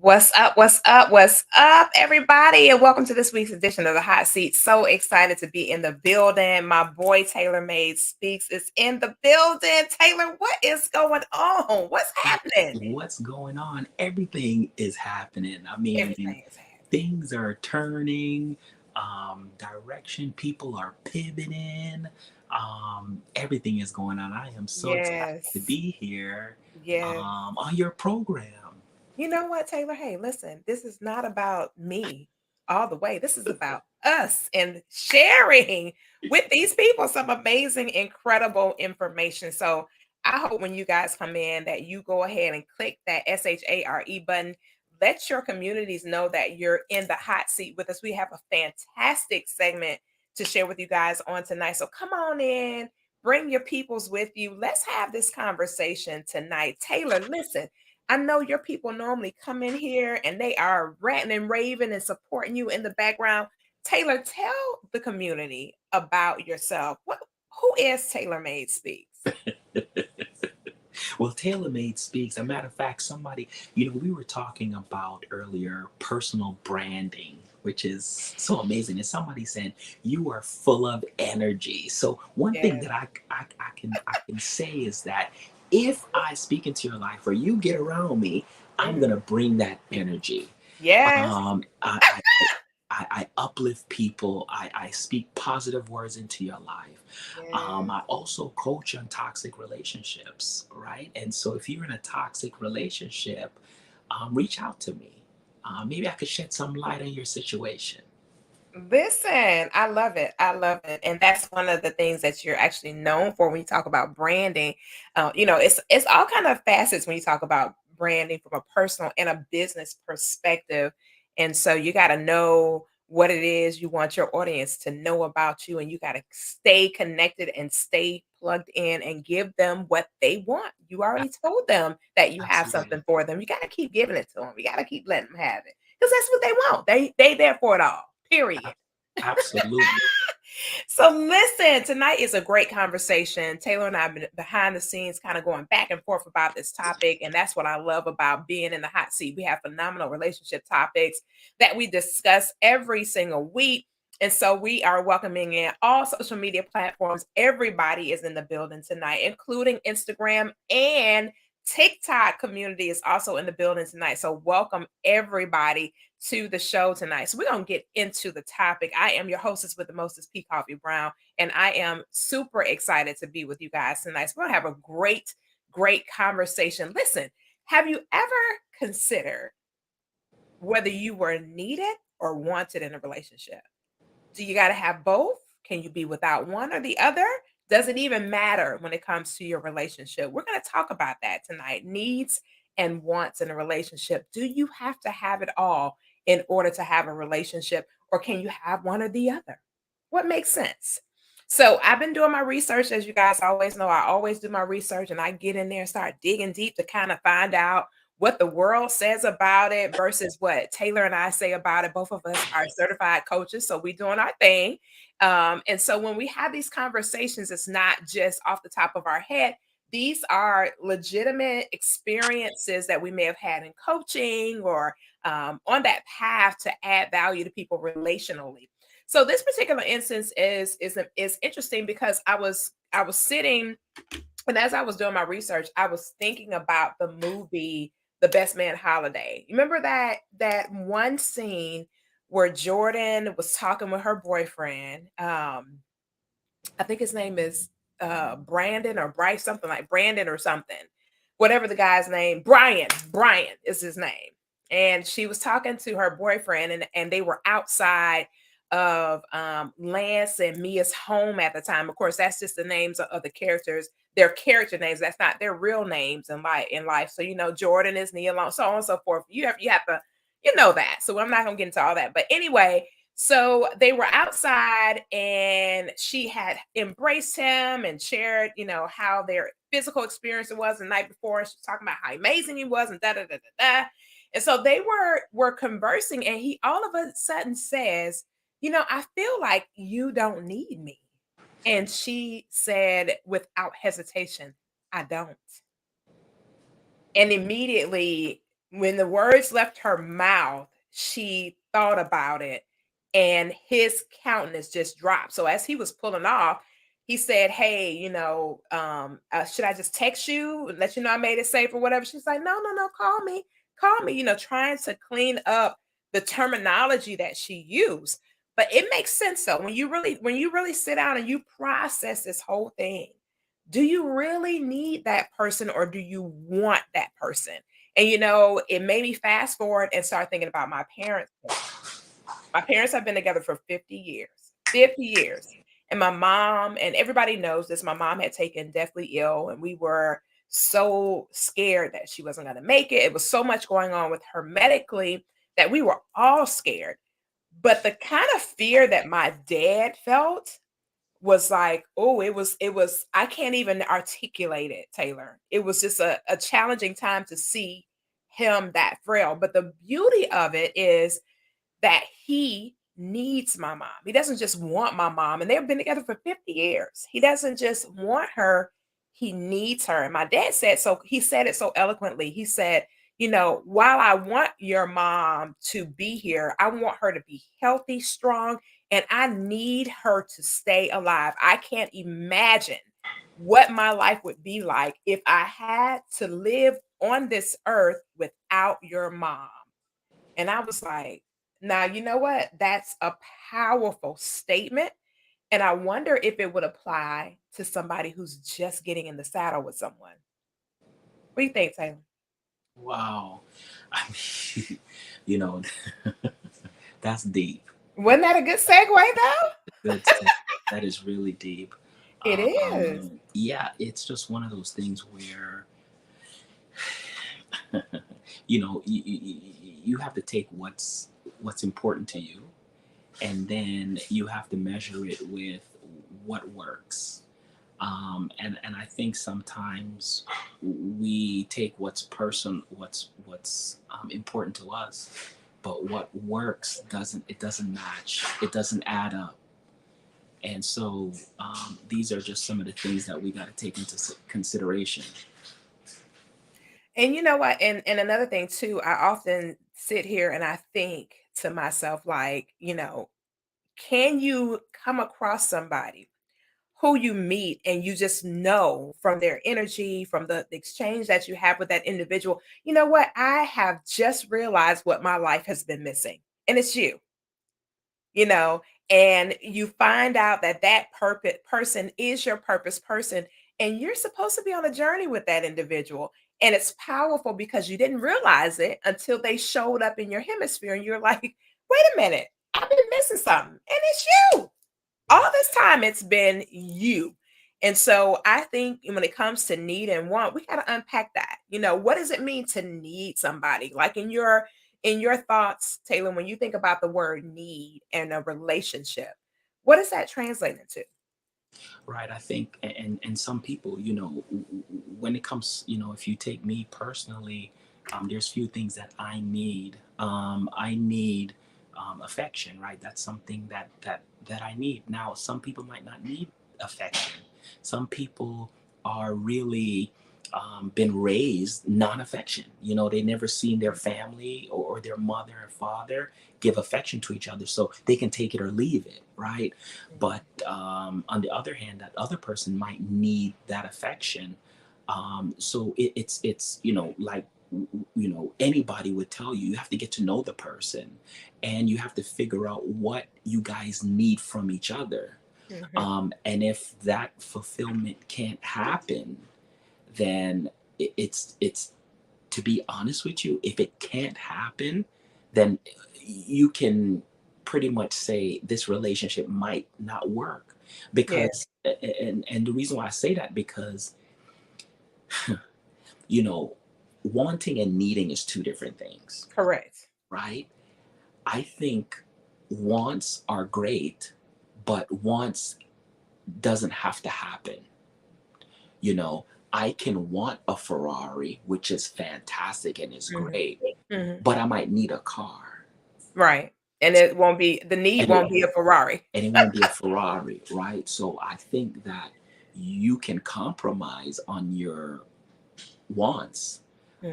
What's up? What's up? What's up, everybody? And welcome to this week's edition of the Hot Seat. So excited to be in the building. My boy Taylor Made Speaks is in the building. Taylor, what is going on? What's happening? What's going on? Everything is happening. I mean, Everything is happening. things are turning, direction, people are pivoting, everything is going on. I am so excited to Yes. be here Yes. on your program. You know what, Taylor? Hey, listen, this is not about me all the way. This is about us and sharing with these people some amazing, incredible information. So I hope when you guys come in that you go ahead and click that SHARE button. Let your communities know that you're in the hot seat with us. We have a fantastic segment to share with you guys on tonight. So come on in, bring your peoples with you. Let's have this conversation tonight. Taylor, listen. I know your people normally come in here and they are ranting and raving and supporting you in the background. Taylor, tell the community about yourself. Who is Taylor Made Speaks? Well, TaylorMade speaks. A matter of fact, we were talking about earlier personal branding, which is so amazing. And somebody said, you are full of energy. So, one thing Yes. that I can say is that if I speak into your life or you get around me, I'm Mhm. going to bring that energy. Yes. I uplift people. I speak positive words into your life. Yes. I also coach on toxic relationships, right? And so if you're in a toxic relationship, reach out to me. Maybe I could shed some light on your situation. Listen, I love it. I love it. And that's one of the things that you're actually known for when you talk about branding. It's all kind of facets when you talk about branding from a personal and a business perspective. And so you got to know what it is you want your audience to know about you, and you got to stay connected and stay plugged in and give them what they want. You A- already told them that you have Absolutely. something for them. You got to keep giving it to them. You got to keep letting them have it because that's what they want. They there for it all. Period. Absolutely. So listen, tonight is a great conversation. Taylor and I have been behind the scenes kind of going back and forth about this topic. And that's what I love about being in the hot seat. We have phenomenal relationship topics that we discuss every single week. And so we are welcoming in all social media platforms. Everybody is in the building tonight, including Instagram and TikTok community is also in the building tonight. So welcome everybody to the show tonight. So we're gonna get into the topic. I am your hostess with the mostest, P. Coffee Brown, and I am super excited to be with you guys tonight. So we're gonna have a great, great conversation. Listen, have you ever considered whether you were needed or wanted in a relationship? Do you got to have both? Can you be without one or the other? Does it even matter when it comes to your relationship? We're going to talk about that tonight. Needs and wants in a relationship. Do you have to have it all in order to have a relationship, or can you have one or the other? What makes sense? So, I've been doing my research. As you guys always know, I always do my research and I get in there and start digging deep to kind of find out what the world says about it versus what Taylor and I say about it. Both of us are certified coaches, so we doing our thing. And so when we have these conversations, it's not just off the top of our head. These are legitimate experiences that we may have had in coaching or on that path to add value to people relationally. So this particular instance is interesting because I was sitting, and as I was doing my research, I was thinking about the movie The Best Man Holiday. You remember that one scene where Jordan was talking with her boyfriend? I think his name is Brandon or Bryce, something like Brandon or something. Whatever the guy's name, Brian. Brian is his name. And she was talking to her boyfriend, and they were outside of Lance and Mia's home at the time. Of course, that's just the names of the characters, their character names. That's not their real names in life. So Jordan is Nia Long, so on and so forth. You have to that. So I'm not gonna get into all that. But anyway, so they were outside and she had embraced him and shared, how their physical experience was the night before. She was talking about how amazing he was and da da da da da. And so they were conversing, and he all of a sudden says, I feel like you don't need me. And she said without hesitation, I don't. And immediately When the words left her mouth, she thought about it and his countenance just dropped. So as he was pulling off, he said, "Hey, should I just text you and let you know I made it safe or whatever?" She's like, "No, no, no, call me," trying to clean up the terminology that she used. But it makes sense though when you really sit down and you process this whole thing. Do you really need that person or do you want that person? And it made me fast forward and start thinking about my parents. My parents have been together for 50 years. 50 years. And my mom, and everybody knows this, my mom had taken deathly ill, and we were so scared that she wasn't going to make it. It was so much going on with her medically that we were all scared. But the kind of fear that my dad felt was like, oh, it was I can't even articulate it, Taylor. It was just a challenging time to see him that frail. But the beauty of it is that he needs my mom. He doesn't just want my mom, and they've been together for 50 years. He doesn't just want her, he needs her. And my dad he said it so eloquently. He said, while I want your mom to be here, I want her to be healthy, strong, and I need her to stay alive. I can't imagine what my life would be like if I had to live on this earth without your mom. And I was like, now, you know what? That's a powerful statement. And I wonder if it would apply to somebody who's just getting in the saddle with someone. What do you think, Taylor? Wow. I mean, you know, that's deep. Wasn't that a good segue, though? Good stuff. That is really deep. It is. Yeah, it's just one of those things where, you have to take what's important to you, and then you have to measure it with what works. And I think sometimes we take what's important to us, but what works doesn't match. It doesn't add up. And so these are just some of the things that we got to take into consideration. And you know what? And another thing too, I often sit here and I think to myself, like, can you come across somebody who you meet and you just know from their energy, from the exchange that you have with that individual, you know what? I have just realized what my life has been missing, and it's you, you know, and you find out that that purpose person is your purpose person, and you're supposed to be on a journey with that individual. And it's powerful because you didn't realize it until they showed up in your hemisphere, and you're like, wait a minute, I've been missing something, and it's you all this time. It's been you. And so I think when it comes to need and want, we got to unpack that. What does it mean to need somebody? Like in your thoughts, Taylor, when you think about the word need and a relationship, what does that translate into? Right. I think, and some people, when it comes, if you take me personally, there's few things that I need. I need affection, right? That's something that I need. Now, some people might not need affection. Some people are really been raised non-affection. They never seen their family or their mother or father give affection to each other, so they can take it or leave it, right? But on the other hand, that other person might need that affection. So it's like anybody would tell you, you have to get to know the person, and you have to figure out what you guys need from each other. Mhm. And if that fulfillment can't happen, then it's to be honest with you, if it can't happen, then you can pretty much say this relationship might not work. Yeah, Because and the reason why I say that, because you know wanting and needing is two different things, correct. right? I think wants are great, but wants doesn't have to happen. you know I can want a Ferrari, which is fantastic and is Mhm. great, Mhm. but I might need a car. Right. And the need And it, won't be a Ferrari. and it won't be a Ferrari, right? So I think that you can compromise on your wants,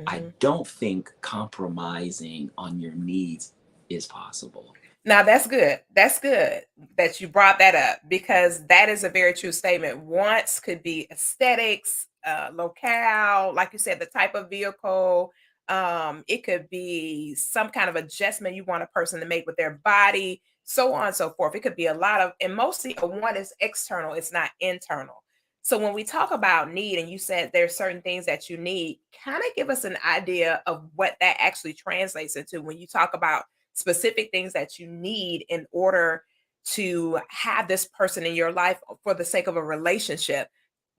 I Mhm. don't think compromising on your needs is possible. Now that's good. That's good that you brought that up because that is a very true statement. Wants could be aesthetics, locale, like you said, the type of vehicle. It could be some kind of adjustment you want a person to make with their body, so on and so forth. It could be a lot of, and mostly a want is external, it's not internal. So when we talk about need, and you said there's certain things that you need, kind of give us an idea of what that actually translates into when you talk about specific things that you need in order to have this person in your life for the sake of a relationship.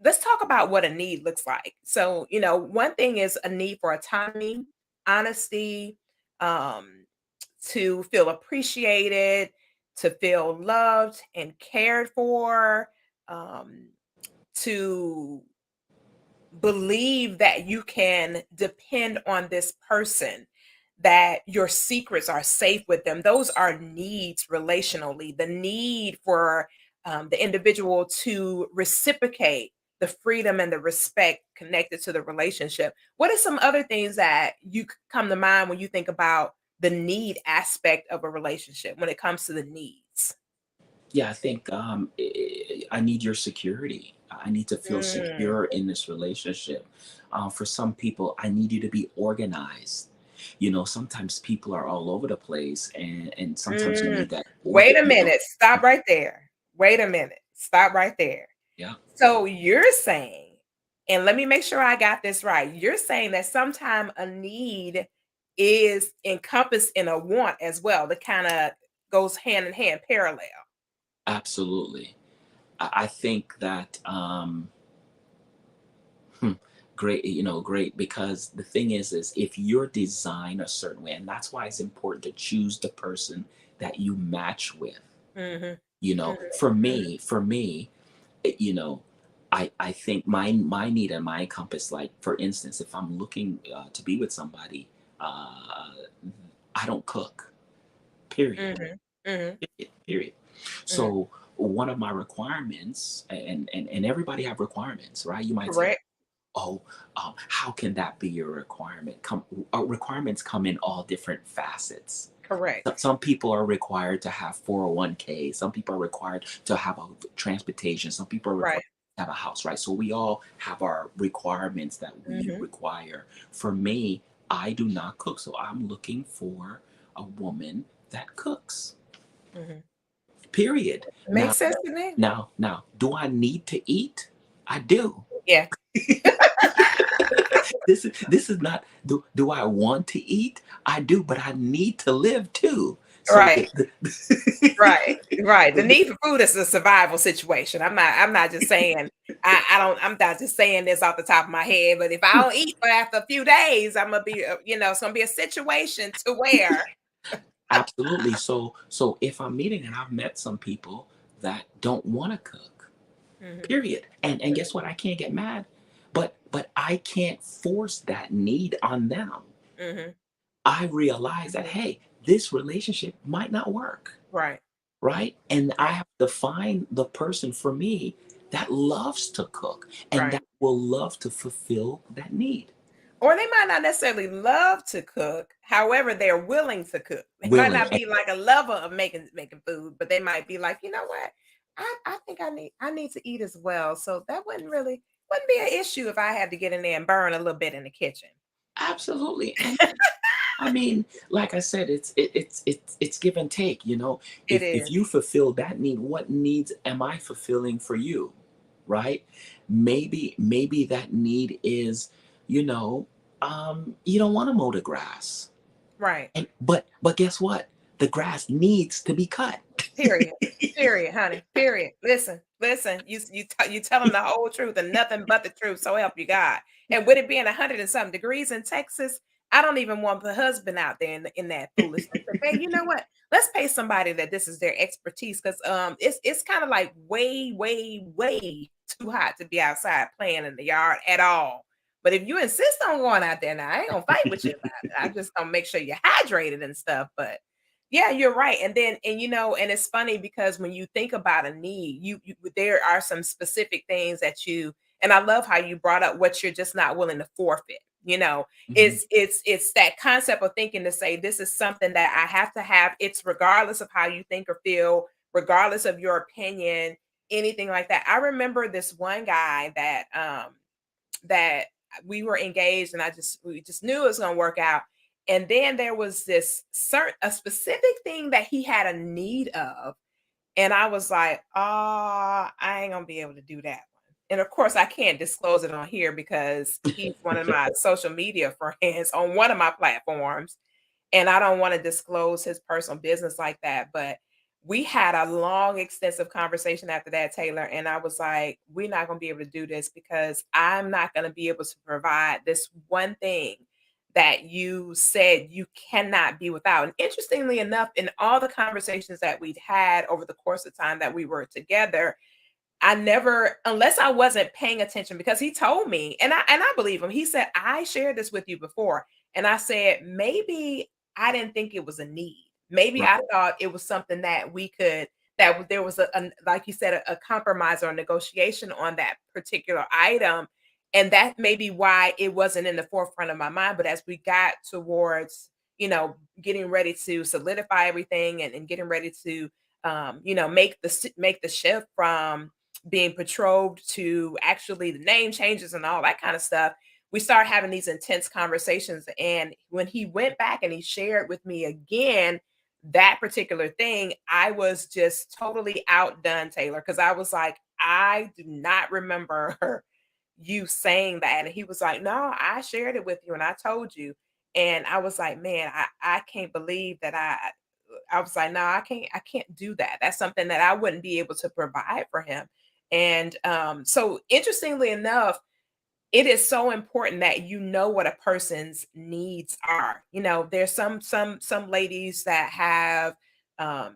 Let's talk about what a need looks like. So, one thing is a need for autonomy, honesty, um, to feel appreciated, to feel loved and cared for, um, to believe that you can depend on this person, that your secrets are safe with them. Those are needs relationally. The need for the individual to reciprocate the freedom and the respect connected to the relationship. What are some other things that come to mind when you think about the need aspect of a relationship when it comes to the needs? Yeah, I think I need your security. I need to feel Mm, secure in this relationship. For some people, I need you to be organized. Sometimes people are all over the place, and sometimes you mm. need that organ. Wait a minute. Stop right there. Wait a minute. Stop right there. Yeah, So you're saying, and let me make sure I got this right. You're saying that sometime a need is encompassed in a want as well, that kind of goes hand in hand, parallel. absolutely. I think that hmm, great, great, because the thing is if you're designed a certain way, and that's why it's important to choose the person that you match with. Mhm. For Mhm. me, you know I think my need and my compass, like for instance, if I'm looking to be with somebody, uh I don't cook, period. Mhm. Mhm. Period. Mhm. So one of my requirements, and everybody have requirements, right? You might say, Correct. oh, how can that be your requirement? Requirements come in all different facets. Correct. Some people are required to have 401k. Some people are required to have a transportation. Some people are required Right. to have a house, right? So we all have our requirements that we Mhm. require. For me, I do not cook, so I'm looking for a woman that cooks. Mhm. Period. Now, Makes sense to me. do I need to eat? I do. Yeah. This is not, do I want to eat? I do, but I need to live too. So Right. Right, right. The need for food is a survival situation. I'm not just saying I'm not just saying this off the top of my head, but if I don't eat for after a few days, I'm gonna be, it's gonna be a situation to where Absolutely. So if I'm meeting, and I've met some people that don't want to cook, Mhm, period. And guess what? I can't get mad, but I can't force that need on them. mhm, I realize that, mhm. hey, this relationship might not work, Right, right? And I right, have to find the person for me that loves to cook and right. that will love to fulfill that need Or they might not necessarily love to cook, however, they're willing to cook. They might willing. not be like a lover of making food, but they might be like, "You know what? I think I need to eat as well." So that wouldn't be an issue if I had to get in there and burn a little bit in the kitchen. Absolutely. And I mean, like I said, it's give and take. It If is. you fulfill that need, what needs am I fulfilling for you, right? Maybe that need is, you know, you don't want to mow the grass, Right. and but guess what? The grass needs to be cut. Period. Period, honey. Period. Listen, listen. You telling the whole truth and nothing but the truth. So help you God. And with it being 100 and something degrees in Texas, I don't even want the husband out there in that foolishness. But babe, you know what? Let's pay somebody that this is their expertise because it's kind of like way, way, way too hot to be outside playing in the yard at all. But if you insist on going out there now, I ain't gonna fight with you about it. I just gonna make sure you're hydrated and stuff. But yeah, you're right. And it's funny because when you think about a need, there are some specific things that and I love how you brought up what you're just not willing to forfeit. Mhm. It's that concept of thinking to say this is something that I have to have. It's regardless of how you think or feel, regardless of your opinion, anything like that. I remember this one guy that we were engaged, and we just knew it was going to work out. And then there was this certain a specific thing that he had a need of, and I was like, "Oh, I ain't gonna be able to do that one." And of course, I can't disclose it on here because he's one of my social media friends on one of my platforms, and I don't want to disclose his personal business like that. But we had a long, extensive conversation after that, Taylor, and I was like, "We're not going to be able to do this because I'm not going to be able to provide this one thing that you said you cannot be without." And interestingly enough, in all the conversations that we'd had over the course of time that we were together, I never, unless I wasn't paying attention, because he told me, and I believe him. He said, "I shared this with you before." And I said, "Maybe I didn't think it was a need. Maybe Right. I thought it was something that we could there was like you said, a compromise or a negotiation on that particular item." And that may be why it wasn't in the forefront of my mind. But as we got towards, getting ready to solidify everything, and getting ready to make the shift from being betrothed to actually the name changes and all that kind of stuff, we started having these intense conversations. And when he went back and he shared with me again that particular thing, I was just totally outdone, Taylor, because I was like, "I do not remember you saying that." And he was like, "No, I shared it with you and I told you." And I was like, "Man, I can't believe that I was like, "No, I can't do that. That's something that I wouldn't be able to provide for him." And so interestingly enough, it is so important that you know what a person's needs are. There's some ladies that have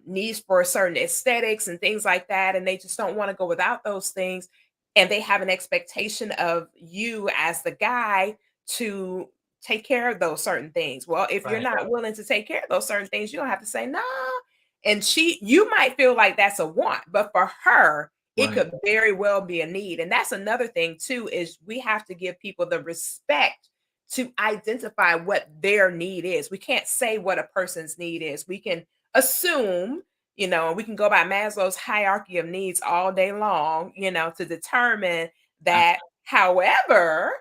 needs for certain aesthetics and things like that, and they just don't want to go without those things. And they have an expectation of you as the guy to take care of those certain things. Well, if you're Right. not willing to take care of those certain things, you don't have to say no. And you might feel like that's a want, but for her, it Right. could very well be a need. And that's another thing too, is we have to give people the respect to identify what their need is. We can't say what a person's need is. We can assume, we can go by Maslow's hierarchy of needs all day long, to determine that. Absolutely. However,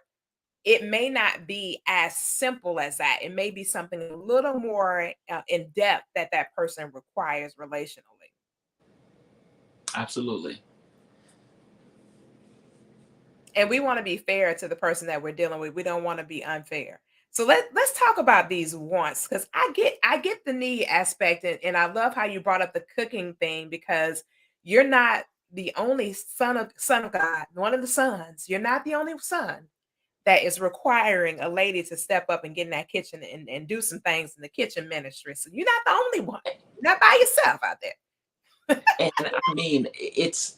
it may not be as simple as that. It may be something a little more in depth that that person requires relationally. Absolutely. And we want to be fair to the person that we're dealing with. We don't want to be unfair. So let's talk about these wants, because I get the need aspect, and I love how you brought up the cooking thing, because you're not the only son of God, one of the sons. You're not the only son that is requiring a lady to step up and get in that kitchen and do some things in the kitchen ministry. So you're not the only one. You're not by yourself out there. And I mean, it's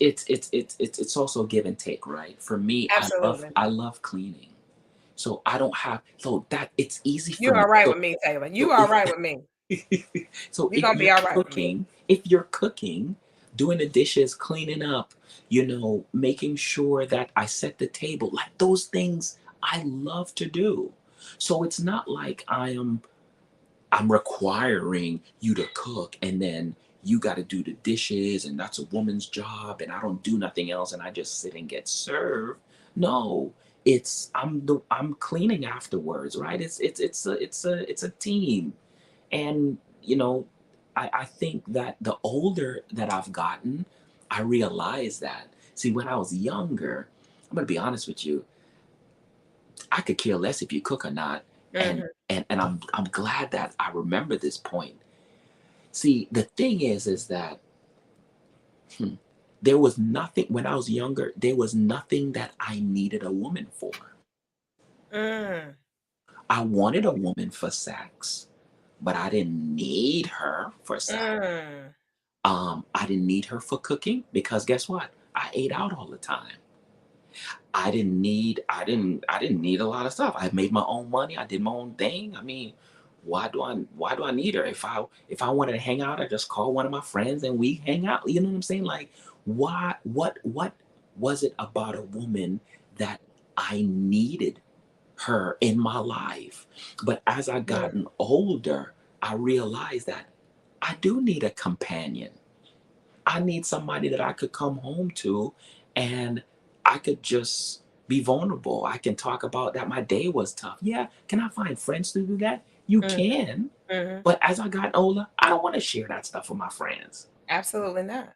also give and take, right? For me, Absolutely. I love cleaning, so I don't have so that it's easy for You're me. all right with me, Taylor. You So all right with me. so You're gonna be all right with me. if you're cooking, doing the dishes, cleaning up, making sure that I set the table, like those things I love to do. So it's not like I'm requiring you to cook and then you got to do the dishes and that's a woman's job and I don't do nothing else and I just sit and get served. No, I'm cleaning afterwards, right? It's a team. And I think that the older that I've gotten, I realize that. See, when I was younger, I'm gonna be honest with you, I could care less if you cook or not. And Mhm. and I'm glad that I remember this point. See, the thing is that hmm, there was nothing when I was younger, there was nothing that I needed a woman for. Mm. I wanted a woman for sex, but I didn't need her for sex. Mm. I didn't need her for cooking because guess what? I ate out all the time. I didn't need a lot of stuff. I made my own money. I did my own thing. I mean, why do I need her? If I wanted to hang out, I just call one of my friends and we hang out. You know what I'm saying? Like, why what was it about a woman that I needed her in my life. But as I Mm, gotten older, I realized that I do need a companion. I need somebody that I could come home to and I could just be vulnerable. I can talk about that my day was tough. Yeah, can I find friends to do that? You mhm, can. mhm. But as I got older, I don't want to share that stuff with my friends. Absolutely not.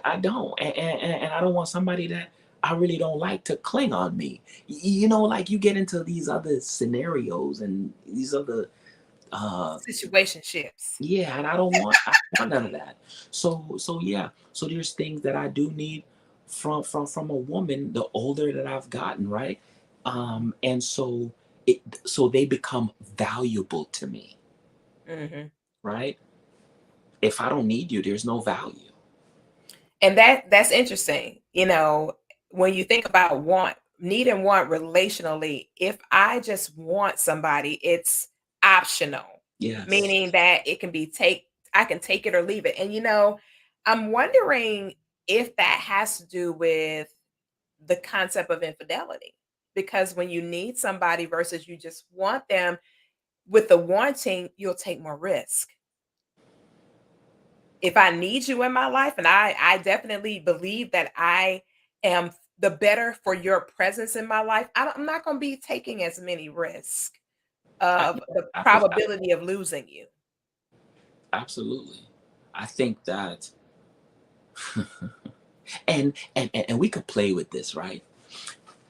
I don't. And I don't want somebody that I really don't like to cling on me. You know, like you get into these other scenarios and these other uh Situationships. yeah, and I don't want none of that. So yeah. So there's things that I do need from a woman the older that I've gotten, right? And so they become valuable to me, Mhm. right? If I don't need you, there's no value. And that's interesting. When you think about want, need and want relationally, if I just want somebody, it's optional, Yes. meaning that it can be I can take it or leave it. And I'm wondering if that has to do with the concept of infidelity. Because when you need somebody versus you just want them, with the wanting, you'll take more risk. If I need you in my life, and I definitely believe that I am the better for your presence in my life, I'm not going to be taking as many risks of Yeah, the abso- probability of losing you. absolutely. I think that and we could play with this, right?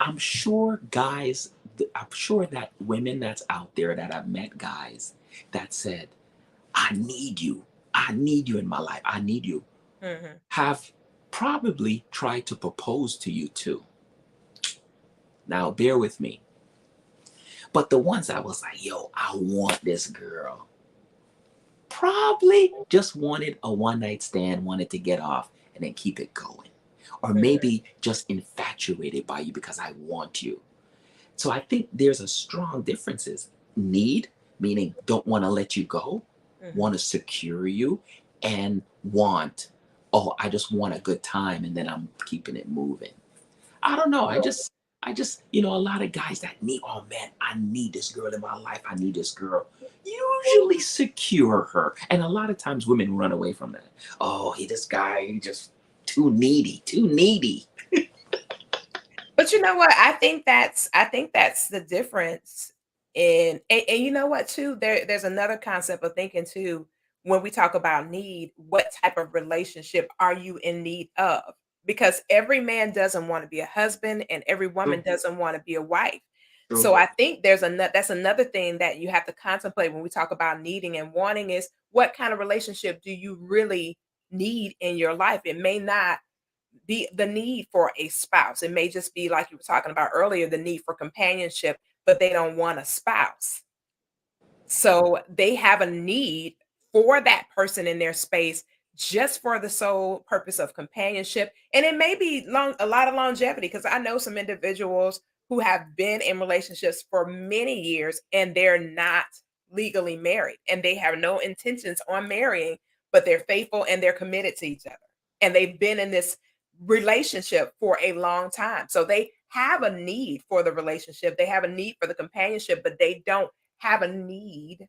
I'm sure guys, I'm sure that women that's out there that I've met guys that said, I need you. I need you in my life. I need you. Mhm. Have probably tried to propose to you too. Now, bear with me. But the ones I was like, yo, I want this girl, probably just wanted a one night stand, wanted to get off and then keep it going. Or Mhm. maybe just infatuated by you because I want you. So I think there's a strong differences. Need, meaning don't want to let you go, Mhm. want to secure you, and want, oh, I just want a good time and then I'm keeping it moving. I don't know. A lot of guys that need, oh man, I need this girl in my life. I need this girl. Usually secure her. And a lot of times women run away from that. Oh, this guy, he just too needy, too needy. But you know what? I think that's the difference and you know what too? There's another concept of thinking too when we talk about need, what type of relationship are you in need of? Because every man doesn't want to be a husband and every woman True, doesn't want to be a wife. So true, I think that's another thing that you have to contemplate when we talk about needing and wanting is what kind of relationship do you really need in your life? It may not be the need for a spouse. It may just be like you were talking about earlier, the need for companionship, but they don't want a spouse. So they have a need for that person in their space just for the sole purpose of companionship. And it may be a lot of longevity because I know some individuals who have been in relationships for many years and they're not legally married and they have no intentions on marrying, but they're faithful and they're committed to each other. And they've been in this relationship for a long time. So they have a need for the relationship, they have a need for the companionship, but they don't have a need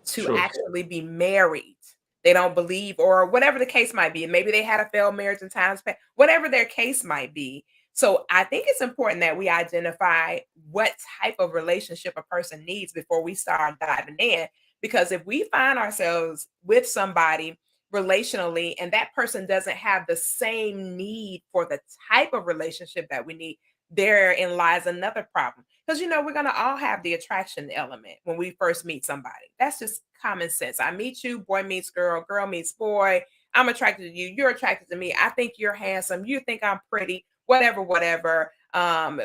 to true, actually be married. They don't believe, or whatever the case might be. Maybe they had a failed marriage in times past, whatever their case might be. So I think it's important that we identify what type of relationship a person needs before we start diving in. Because if we find ourselves with somebody relationally and that person doesn't have the same need for the type of relationship that we need, therein lies another problem. Because we're gonna all have the attraction element when we first meet somebody. That's just common sense. I meet you, boy meets girl, girl meets boy. I'm attracted to you, you're attracted to me. I think you're handsome, you think I'm pretty, whatever, whatever.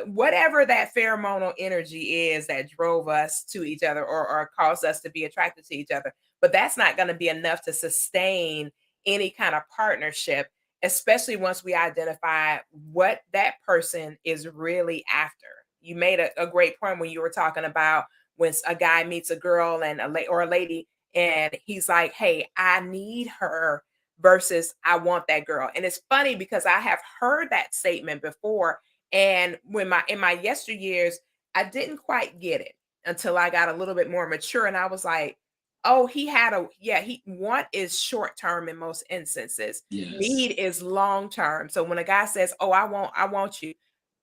Whatever that pheromonal energy is that drove us to each other or caused us to be attracted to each other. But that's not going to be enough to sustain any kind of partnership, especially once we identify what that person is really after. You made a great point when you were talking about when a guy meets a girl and or a lady, and he's like, "Hey, I need her," versus "I want that girl." And it's funny because I have heard that statement before, and when my in my yesteryears, I didn't quite get it until I got a little bit more mature, and I was like, "Oh, he had a yeah, he want is short term in most instances. Yes. Need is long term." So when a guy says, "Oh, I want you."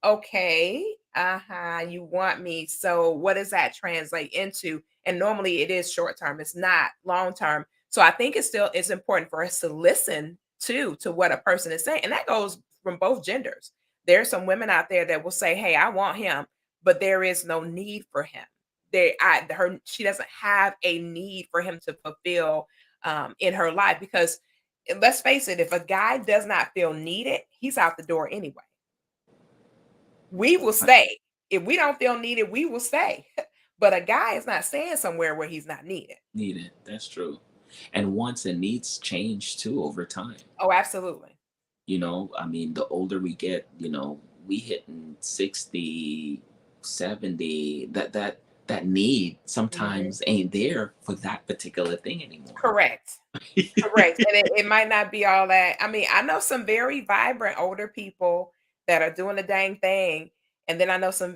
Okay, uh-huh, you want me. So what does that translate into? And normally it is short term. It's not long term. So I think it's important for us to listen to what a person is saying. And that goes from both genders. There's some women out there that will say, "Hey, I want him," but there is no need for him. She doesn't have a need for him to fulfill in her life because let's face it, if a guy does not feel needed, he's out the door anyway. We will Right. stay. If we don't feel needed, we will stay. But a guy is not staying somewhere where he's not needed. Needed. That's true. And wants and needs change too over time. Oh, absolutely. I mean, the older we get, we hitting 60, 70. That need Mhm. sometimes ain't there for that particular thing anymore. Correct. Correct, and it might not be all that. I mean, I know some very vibrant older people that are doing the dang thing, and then I know some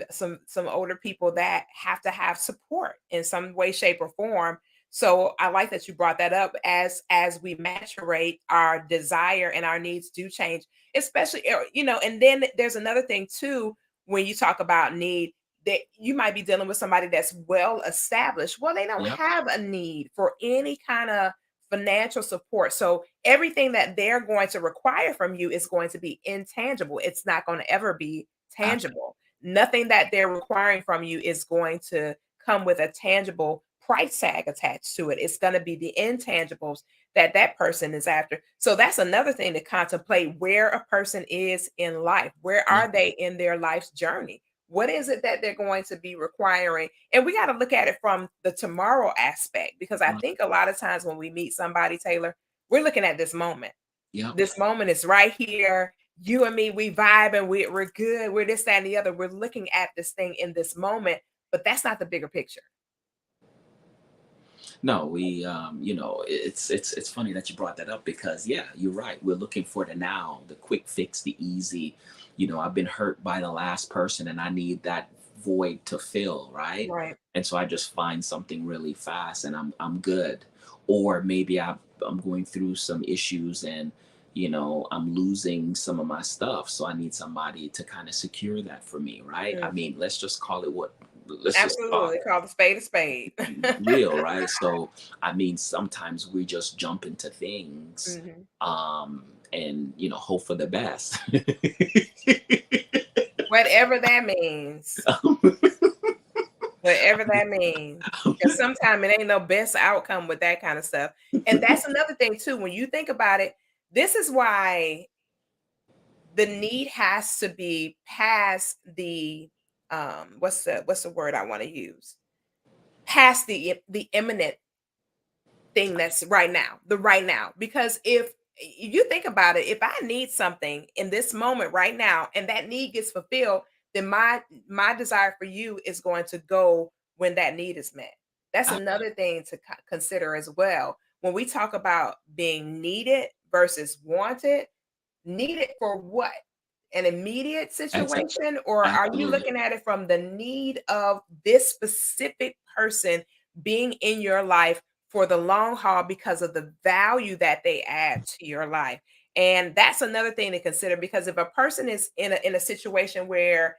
older people that have to have support in some way, shape, or form. So I like that you brought that up. As we maturate, our desire and our needs do change, especially And then there's another thing too when you talk about need. That you might be dealing with somebody that's well established. Well, they don't Yep. have a need for any kind of financial support. So everything that they're going to require from you is going to be intangible. It's not going to ever be Absolutely. tangible. Nothing that they're requiring from you is going to come with a tangible price tag attached to it. It's going to be the intangibles that that person is after. So that's another thing to contemplate where a person is in life. Where Yeah. are they in their life's journey? What is it that they're going to be requiring? And we got to look at it from the tomorrow aspect because I Right. think a lot of times when we meet somebody, Taylor, we're looking at this moment. Yep. This moment is right here. You and me, we vibe and we're good. We're this, that, and the other. We're looking at this thing in this moment, but that's not the bigger picture. No, it's funny that you brought that up because yeah, you're right. We're looking for the now, the quick fix, the easy. I've been hurt by the last person and I need that void to fill, right? Right. And so I just find something really fast and I'm good. Or maybe I'm going through some issues and I'm losing some of my stuff, so I need somebody to kind of secure that for me, right? I Mm. mean, let's just talk Absolutely. Call the spade a spade. real, right? So, I mean, sometimes we just jump into things, Mhm. and hope for the best. Whatever that means. Whatever that means. Because sometimes it ain't no best outcome with that kind of stuff. And that's another thing too, when you think about it, this is why the need has to be past the what's the word I want to use? Past the imminent thing that's right now, the right now. Because if you think about it, if I need something in this moment right now and that need gets fulfilled, then my desire for you is going to go when that need is met. That's I- another thing to consider as well. When we talk about being needed versus wanted, needed for what? An immediate Exactly. situation, or are you Absolutely. looking at it from the need of this specific person being in your life for the long haul because of the value that they add to your life? And that's another thing to consider because if a person is in a situation where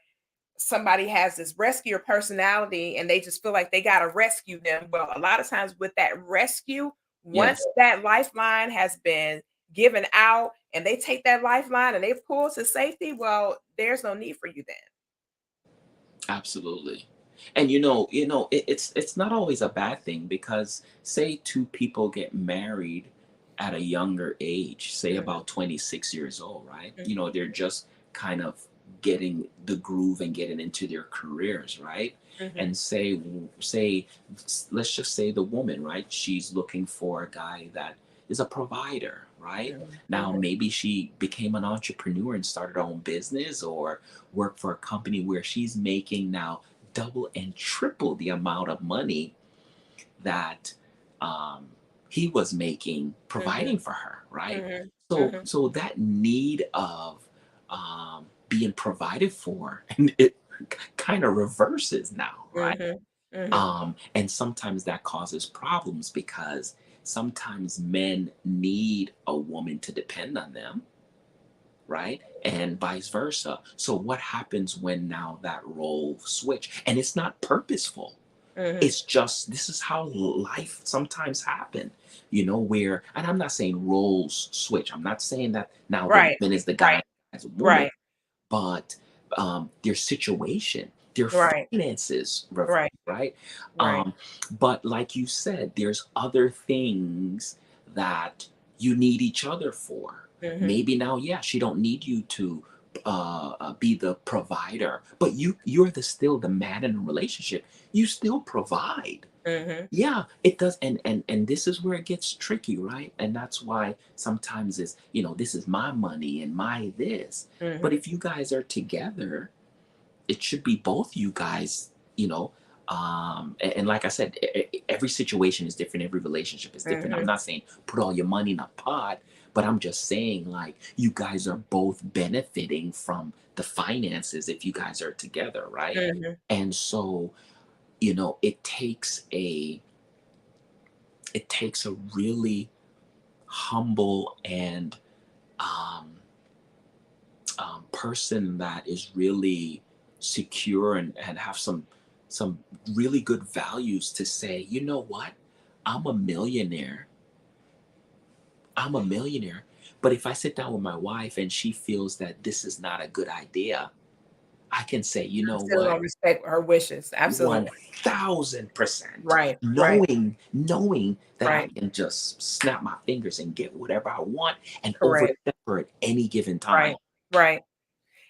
somebody has this rescuer personality and they just feel like they got to rescue them. Well, a lot of times with that rescue, once Yes, that lifeline has been given out and they take that lifeline and they pull to safety, well, there's no need for you then. absolutely. And it's not always a bad thing because say two people get married at a younger age, say Mhm, about 26 years old, right? mhm, They're just kind of getting the groove and getting into their careers, right? mhm, And say let's just say the woman, right? She's looking for a guy that is a provider, right? mhm, Now mhm, maybe she became an entrepreneur and started her own business or worked for a company where she's making now double and triple the amount of money that um, he was making mhm, providing for her, right? mhm, So mhm. so that need of being provided for, kind of reverses now, right? Mhm. Mhm. And sometimes that causes problems because sometimes men need a woman to depend on them, right? And vice versa. So what happens when now that role switch? And it's not purposeful. Mhm. It's just this is how life sometimes happen, where, and I'm not saying roles switch. I'm not saying that now the Right. woman is the guy Right. as a woman, Right. but their situation, their Right. finances reverse, Right. right? Right. Um, but like you said, there's other things that you need each other for. Mhm. Maybe now, yeah, she don't need you to be the provider, but you're the still the man in a relationship. You still provide. Mhm. Yeah, it does, and this is where it gets tricky, right? And that's why sometimes it's, this is my money and my this. But Mhm. if you guys are together, it should be both you guys, and like I said, every situation is different, every relationship is different. I'm Mhm. not saying put all your money in a pot, but I'm just saying, like, you guys are both benefiting from the finances if you guys are together, right? Mhm. And so, it takes a really humble and um, person that is really secure and have some really good values to say, you know what, I'm a millionaire. I'm a millionaire. But if I sit down with my wife and she feels that this is not a good idea, I can say, you I'm know still what, gonna respect her wishes. Absolutely. 1000%, Right. Right. knowing that I Right. can just snap my fingers and get whatever I want and Correct. overstep her at any given time. Right. Right.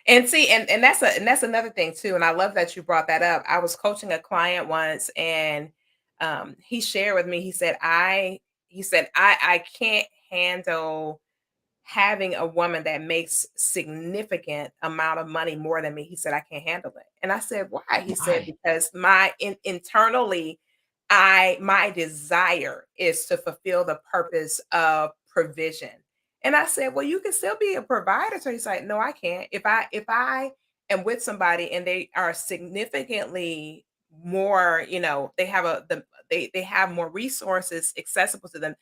And see, and that's another thing too, and I love that you brought that up. I was coaching a client once, and he shared with me. He said, I can't handle having a woman that makes significant amount of money more than me. He said, I can't handle it. And I said, why? He said, Why? because internally, my desire is to fulfill the purpose of provision. And I said, well, you can still be a provider. So he's like, no, I can't. If I am with somebody and they are significantly more, they have they have more resources accessible to them.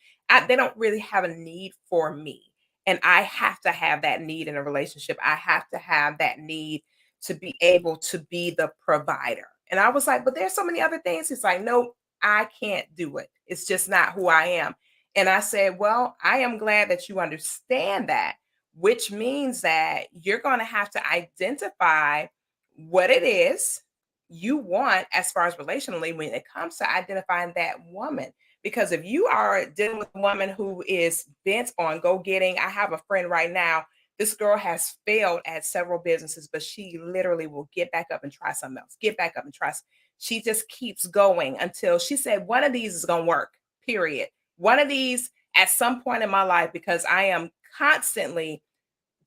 They don't really have a need for me, and I have to have that need in a relationship. I have to have that need to be able to be the provider. And I was like, but there's so many other things. He's like, no, I can't do it. It's just not who I am. And I said, well, I am glad that you understand that, which means that you're going to have to identify what it is you want as far as relationally when it comes to identifying that woman. Because if you are dealing with a woman who is bent on go getting, I have a friend right now. This girl has failed at several businesses, but she literally will get back up and try something else, get back up and try. She just keeps going until she said, one of these is going to work, period. One of these at some point in my life, because I am constantly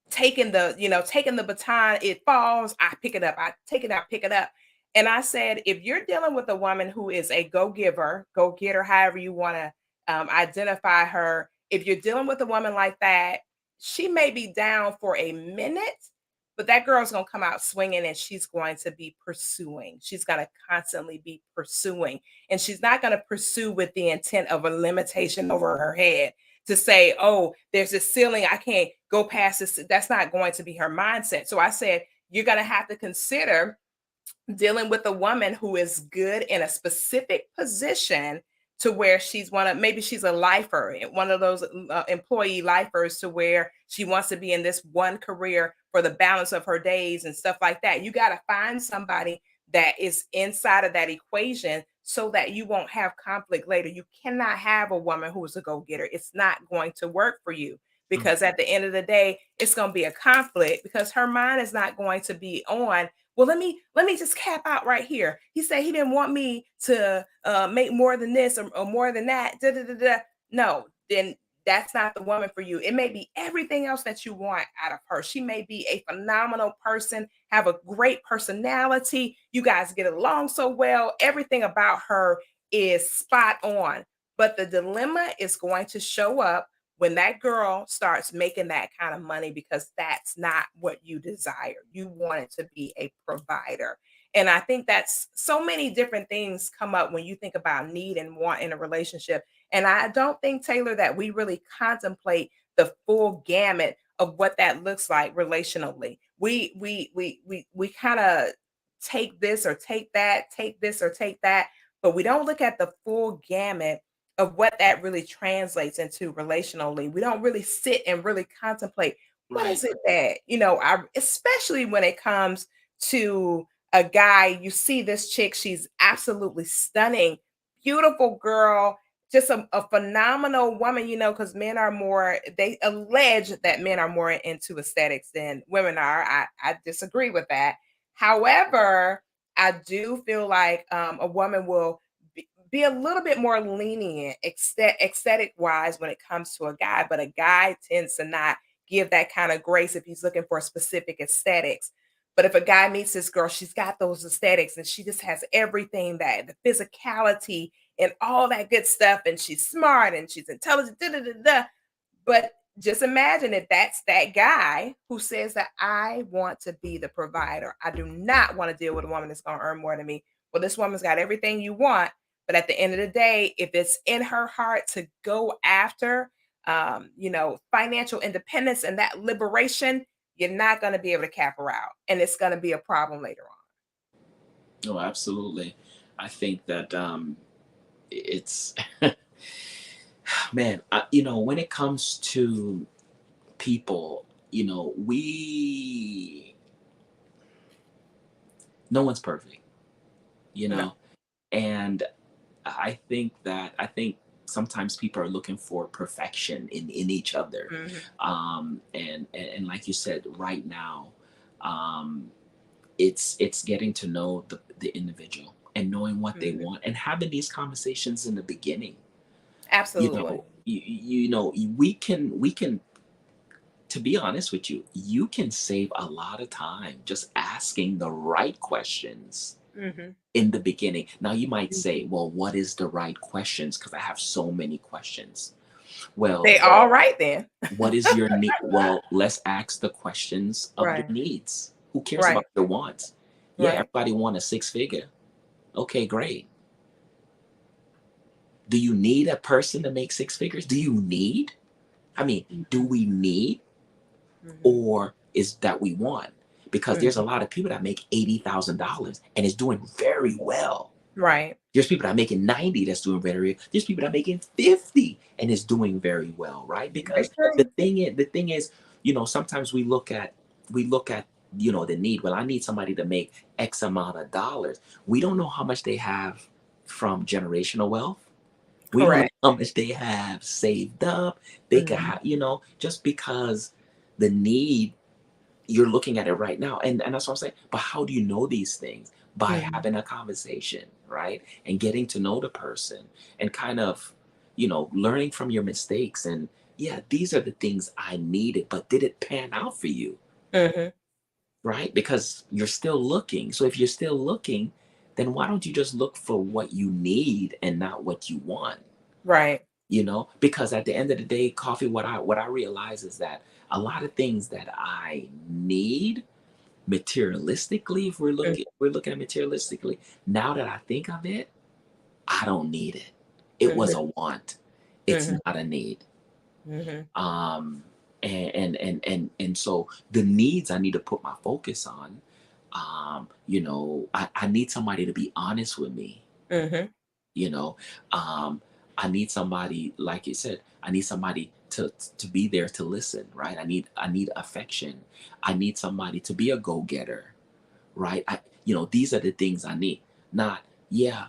taking the baton, it falls, I pick it up, I take it out, pick it up. And I said, if you're dealing with a woman who is a go-giver, go-getter, however you want to identify her, if you're dealing with a woman like that, she may be down for a minute, but that girl's going to come out swinging, and she's going to be pursuing. She's going to constantly be pursuing, and she's not going to pursue with the intent of a limitation over her head to say, oh, there's a ceiling, I can't go past this. That's not going to be her mindset. So I said, you're going to have to consider dealing with a woman who is good in a specific position to where maybe she's a lifer, one of those employee lifers, to where she wants to be in this one career for the balance of her days and stuff like that. You got to find somebody that is inside of that equation so that you won't have conflict later. You cannot have a woman who is a go-getter. It's not going to work for you, Mm, because at the end of the day, it's going to be a conflict, because her mind is not going to be on, well, let me just cap out right here. He said he didn't want me to make more than this, or more than that. Da, da, da, da. No, then that's not the woman for you. It may be everything else that you want out of her. She may be a phenomenal person, have a great personality. You guys get along so well. Everything about her is spot on. But the dilemma is going to show up when that girl starts making that kind of money, because that's not what you desire. You want it to be a provider. And I think that's so many different things come up when you think about need and want in a relationship. And I don't think, Taylor, that we really contemplate the full gamut of what that looks like relationally. We kind of take this or take that, take this or take that, but we don't look at the full gamut of what that really translates into relationally. We don't really sit and really contemplate what Right. is it that, I especially when it comes to a guy, you see this chick, she's absolutely stunning, beautiful girl, just a phenomenal woman, because men are more, they allege that men are more into aesthetics than women are. I disagree with that. However, I do feel like a woman will be a little bit more lenient aesthetic wise when it comes to a guy, but a guy tends to not give that kind of grace if he's looking for specific aesthetics. But if a guy meets this girl, she's got those aesthetics and she just has everything, that the physicality and all that good stuff, and she's smart and she's intelligent, da, da, da, da. But just imagine if that's that guy who says that I want to be the provider. I do not want to deal with a woman that's going to earn more than me. Well, this woman's got everything you want, but at the end of the day, if it's in her heart to go after, financial independence and that liberation, you're not going to be able to cap her out, and it's going to be a problem later on. Oh, absolutely. I think that it's man. When it comes to people, we no one's perfect. You No. know, and I think sometimes people are looking for perfection in each other, Hmm. and like you said, right now, um, it's getting to know the individual and knowing what they Hmm. want and having these conversations in the beginning. You Absolutely. know, we can, to be honest with you, you can save a lot of time just asking the right questions Hmm. in the beginning. Now you might Hmm. say, well, what is the right questions? Because I have so many questions. They Well, all right then. what is your need? Well, let's ask the questions of your Right. needs. Who cares Right. about your wants? Yeah, Right. everybody want a six figure. Okay, great. Do you need a person to make six figures? Do you need? I mean, do Mhm. we need, Mhm. or is that we want? Because there's a Mhm. lot of people that make $80,000 and is doing very well. Right. There's people that are making 90 that's doing very well. There's people that are making 50 and is doing very well, right? Very Because the true. thing is, the thing is, sometimes we look at the need. Well, I need somebody to make X amount of dollars. We don't know how much they have from generational wealth. We don't know Correct. how much they have saved up. They could Mhm. have, just because the need, you're looking at it right now, and that's what I'm saying. But how do you know these things? By Mhm. having a conversation, right, and getting to know the person, and kind of learning from your mistakes. And yeah, these are the things I needed, but did it pan out for you? Mhm. Right, because you're still looking. So if you're still looking, then why don't you just look for what you need and not what you want? Right. Because at the end of the day, coffee, what I realize is that a lot of things that I need materialistically, if we're Mm. looking at materialistically, now that I think of it, I don't need it. It was Mhm. a want. It's Mhm. not a need. Mhm. um and so the needs I need to put my focus on. I need somebody to be honest with me. Mhm. you know um I need somebody, like you said, I need somebody to be there to listen, right? I need affection. I need somebody to be a go-getter, right? These are the things I need. Not, yeah,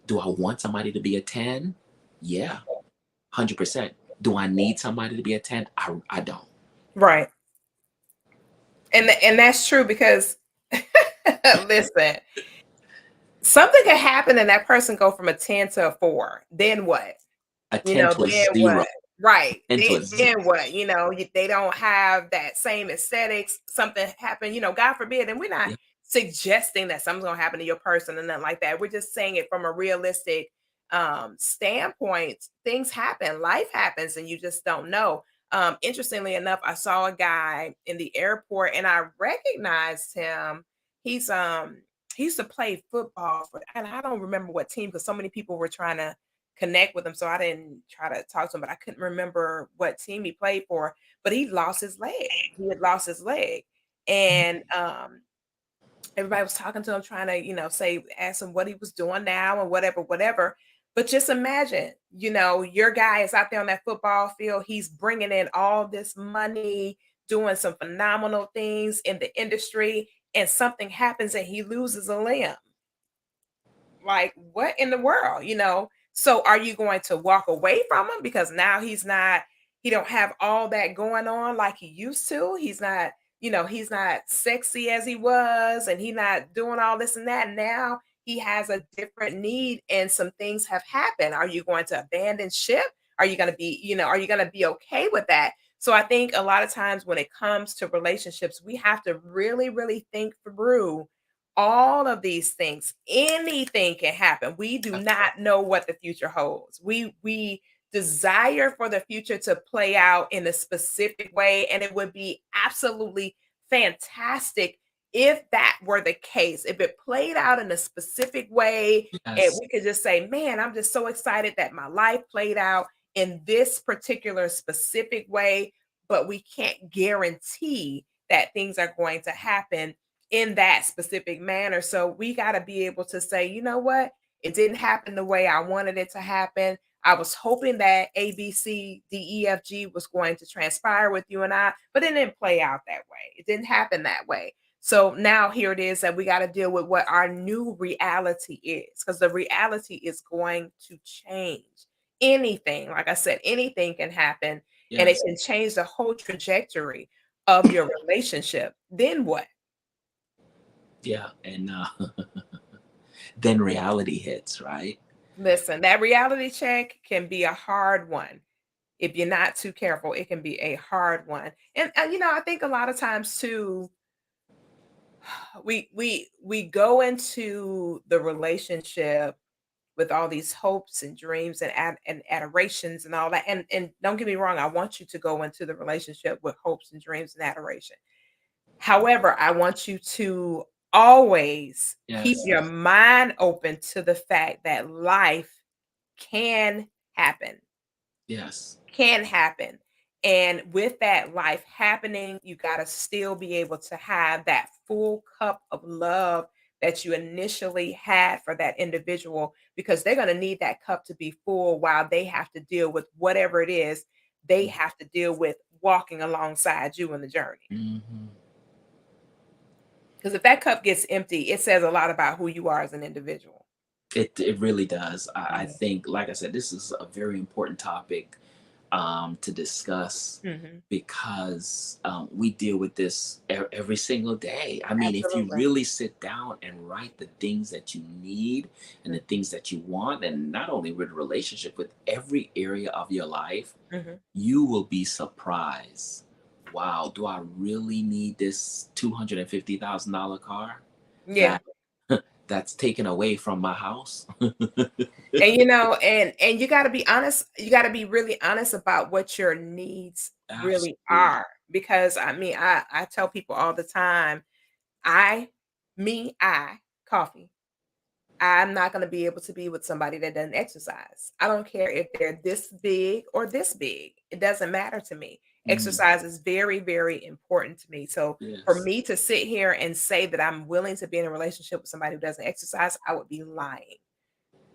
do I want somebody to be a 10? Yeah, 100%. Do I need somebody to be a 10? I don't. Right. And that's true because listen, something could happen and that person go from a 10 to a 4. Then what? A 10 to a Then what? 0. Right. 10 to a Then 0. what? They don't have that same aesthetics. Something happened, God forbid. And we're not Yeah. suggesting that something's gonna happen to your person and nothing like that. We're just saying it from a realistic standpoint. Things happen, life happens, and you just don't know. Interestingly enough, I saw a guy in the airport and I recognized him. He's he used to play football for, and I don't remember what team because so many people were trying to connect with him, so I didn't try to talk to him, but I couldn't remember what team he played for, but he lost his leg. He had lost his leg. And everybody was talking to him, trying to, say, ask him what he was doing now and whatever, whatever. But just imagine, your guy is out there on that football field. He's bringing in all this money, doing some phenomenal things in the industry, and something happens and he loses a limb. Like, what in the world, so are you going to walk away from him because now he don't have all that going on like he used to? He's not sexy as he was, and he not doing all this and that. Now he has a different need and some things have happened. Are you going to abandon ship? Are you going to be okay with that? So I think a lot of times when it comes to relationships, we have to really, really think through all of these things. Anything can happen. We do That's not know what the future holds. We desire for the future to play out in a specific way, and it would be absolutely fantastic if that were the case. If it played out in a specific way, and yes, we could just say, "Man, I'm just so excited that my life played out in this particular specific way," but we can't guarantee that things are going to happen in that specific manner. So we got to be able to say, you know what? It didn't happen the way I wanted it to happen. I was hoping that A, B, C, D, E, F, G was going to transpire with you and I, but it didn't play out that way. It didn't happen that way. So now here it is that we got to deal with what our new reality is, because the reality is going to change. Anything, like I said, anything can happen, and it yes, can change the whole trajectory of your relationship. Then what? yeah, and then reality hits, right? Listen, that reality check can be a hard one. If you're not too careful, it can be a hard one. And I think a lot of times too, we go into the relationship with all these hopes and dreams and and adorations and all that. And don't get me wrong, I want you to go into the relationship with hopes and dreams and adoration. However, I want you to always keep Yes, your mind open to the fact that life can happen, yes, can happen. And with that life happening, you got to still be able to have that full cup of love that you initially had for that individual, because they're going to need that cup to be full while they have to deal with whatever it is they have to deal with walking alongside you in the journey. hmm, Because if that cup gets empty, it says a lot about who you are as an individual. it really does. I Yeah. think, like I said, this is a very important topic to discuss Mhm. because we deal with this every single day. I mean, if you Absolutely. really sit down and write the things that you need and the things that you want, and not only with relationship, with every area of your life, Mhm. you will be surprised. Wow, do I really need this $250,000 car Yeah. that that's taken away from my house? And and you got to be honest, you got to be really honest about what your needs really Absolutely. are, because I mean, I tell people all the time, I I coffee, I'm not going to be able to be with somebody that doesn't exercise. I don't care if they're this big or this big. It doesn't matter to me. Mm, Exercise is very, very important to me. So for yes. me to sit here and say that I'm willing to be in a relationship with somebody who doesn't exercise, I would be lying.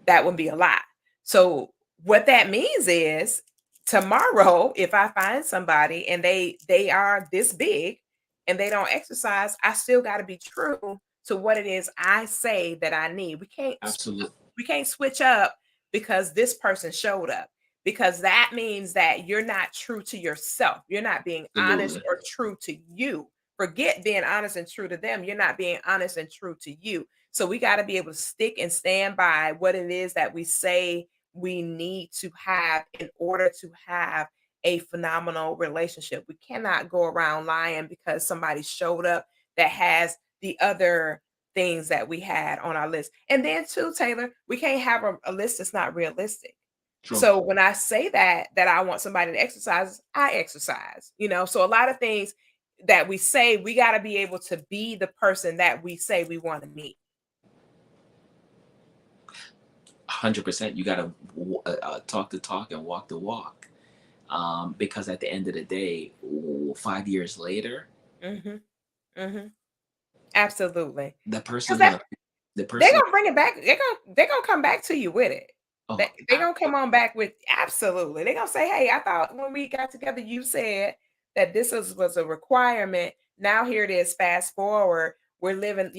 That would be a lie. So what that means is, tomorrow, if I find somebody and they are this big and they don't exercise, I still got to be true to what it is I say that I need. Absolutely. We can't switch up because this person showed up, because that means that you're not true to yourself. You're not being honest Absolutely. or true to you. Forget being honest and true to them. You're not being honest and true to you. So we got to be able to stick and stand by what it is that we say we need to have in order to have a phenomenal relationship. We cannot go around lying because somebody showed up that has the other things that we had on our list. And then too, Taylor, we can't have a list that's not realistic. True. So when I say that I want somebody to exercise, I exercise. So a lot of things that we say, we got to be able to be the person that we say we want to meet. 100%. You got to talk the talk and walk the walk. Because at the end of the day, 5 years later, Mhm. Mhm. Absolutely. the 'Cause person's that gonna the they're person. gonna bring it back. They're gonna come back to you with it. Oh, They're gonna come on back with absolutely. They're gonna say, "Hey, I thought when we got together, you said that was a requirement. Now here it is. Fast forward, we're living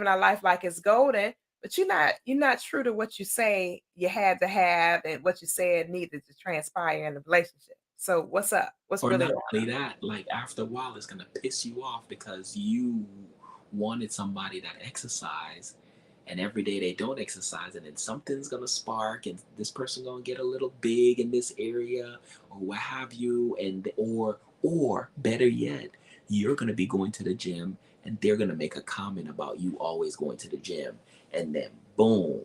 our life like it's golden, but you're not true to what you say you had to have and what you said needed to transpire in the relationship. So what's up? What's or really not going only that, like after a while, it's gonna piss you off because you wanted somebody that exercise, and every day they don't exercise, and then something's gonna spark, and this person gonna get a little big in this area, or what have you, and or better yet, you're gonna be going to the gym, and they're gonna make a comment about you always going to the gym, and then boom,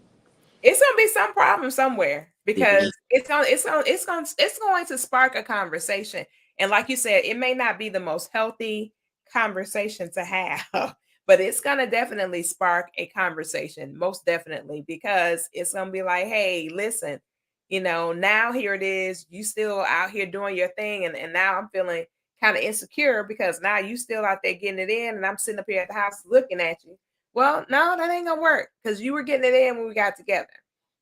It's gonna be some problem somewhere because there's it's going to spark a conversation. And like you said, it may not be the most healthy conversation to have, but it's gonna definitely spark a conversation, most definitely, because it's gonna be like, hey, listen, now here it is, you still out here doing your thing, and now I'm feeling kind of insecure because now you still out there getting it in, and I'm sitting up here at the house looking at you. Well, no, that ain't gonna work because you were getting it in when we got together.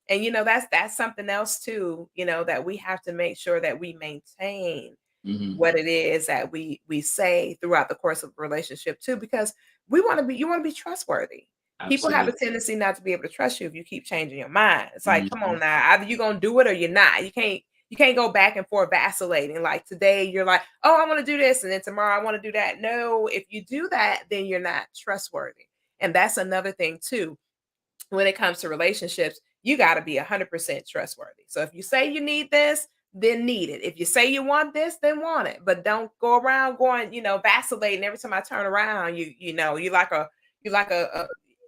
And that's something else too, that we have to make sure that we maintain mhm, what it is that we say throughout the course of a relationship too, because you want to be trustworthy. People have a absolutely. tendency not to be able to trust you if you keep changing your mind. It's like, come Mhm, on now, either you're gonna do it or you're not. You can't go back and forth vacillating. Like today, you're like, oh, I want to do this, and then tomorrow I want to do that. No, if you do that, then you're not trustworthy. And that's another thing too when it comes to relationships, you got to be 100% trustworthy. So if you say you need this, then need it. If you say you want this, then want it. But don't go around going, vacillating every time I turn around. You like a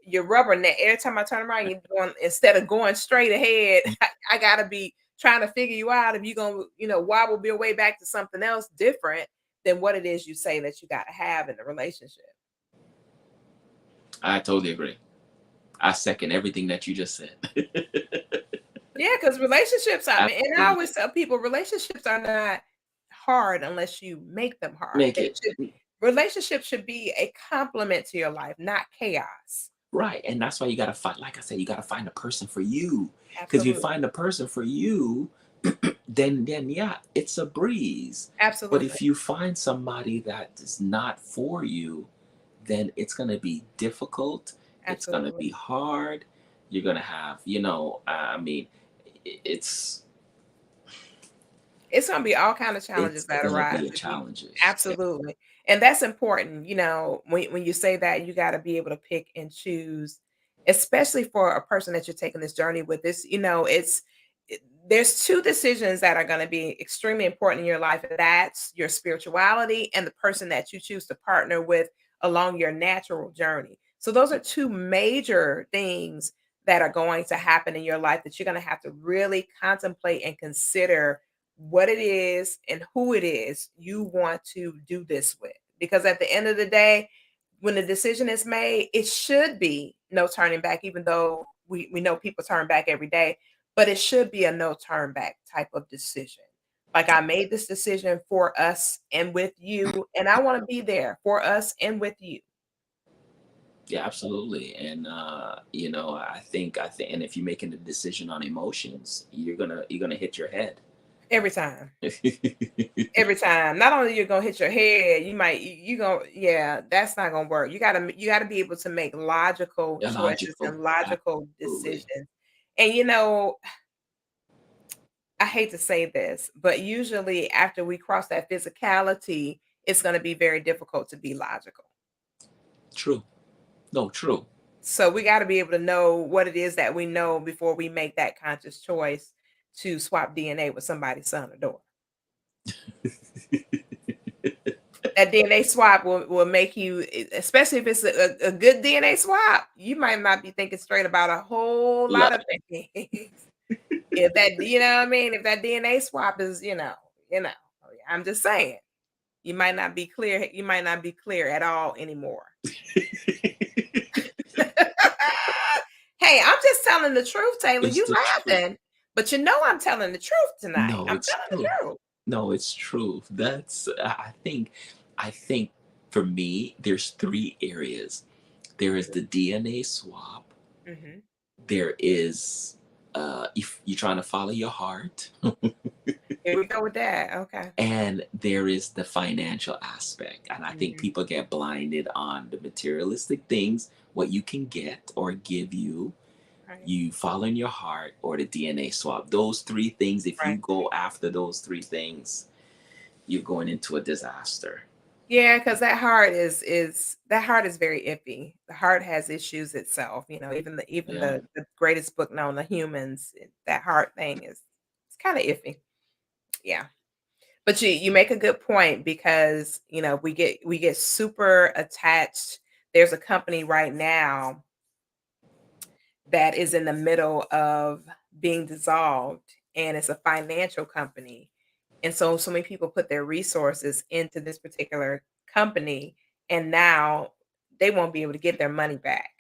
your rubber net. Every time I turn around, you going instead of going straight ahead. I gotta be trying to figure you out if you're gonna, wobble your way back to something else different than what it is you say that you gotta have in the relationship. I totally agree. I second everything that you just said. Yeah, because relationships, I mean, and I Absolutely. always tell people relationships are not hard unless you make them hard. Make it Relationships should be a complement to your life, not chaos. right, and that's why you gotta find. Like I said, you gotta find a person for you. Because if you Absolutely. find a person for you, then yeah, it's a breeze. But Absolutely. if you find somebody that is not for you, then it's gonna be difficult. It's gonna Absolutely. be hard. You're gonna have, I mean, it's It's gonna be all kind of challenges it's that gonna arise be a if you challenges. Yeah. absolutely. And that's important, when you say that, you gotta be able to pick and choose, especially for a person that you're taking this journey with. There's two decisions that are gonna be extremely important in your life, and that's your spirituality and the person that you choose to partner with along your natural journey. So those are two major things that are going to happen in your life that you're gonna have to really contemplate and consider what it is and who it is you want to do this with. Because at the end of the day, when the decision is made, it should be no turning back, even though we know people turn back every day, but it should be a no turn back type of decision. Like I made this decision for us and with you, and I want to be there for us and with you Yeah, absolutely. And I think and if you're making a decision on emotions, you're gonna hit your head. every time. Every time. Not only you're gonna hit your head, you gonna yeah, that's not gonna work. You gotta be able to make logical choices Illogical. and logical Absolutely. decisions. And I hate to say this, but usually after we cross that physicality, it's gonna be very difficult to be logical. True. No, true. So we gotta be able to know what it is that we know before we make that conscious choice to swap DNA with somebody's son or daughter. That DNA swap will make you, especially if it's a good DNA swap, you might not be thinking straight about a whole lot Lo- of things. If that, you know what I mean? If that DNA swap is, I'm just saying, you might not be clear at all anymore. Hey, I'm just telling the truth, Taylor. It's You the truth. laughing, but you know I'm telling the truth tonight. No, I'm it's telling the true. truth. No, it's true. That's I think for me, there's three areas. There is the DNA swap. Mhm. There is if you're trying to follow your heart, Here we go with that. Okay. and there is the financial aspect. And I think Mhm. people get blinded on the materialistic things, what you can get or give you. Right. You following your heart or the DNA swap. Those three things, if you Right. go after those three things, you're going into a disaster. Yeah, because that heart is very iffy. The heart has issues itself. Even Yeah. the greatest book known to humans, that heart thing is it's kind of iffy. Yeah. But you make a good point because, we get super attached. There's a company right now that is in the middle of being dissolved, and it's a financial company. And so many people put their resources into this particular company, and now they won't be able to get their money back.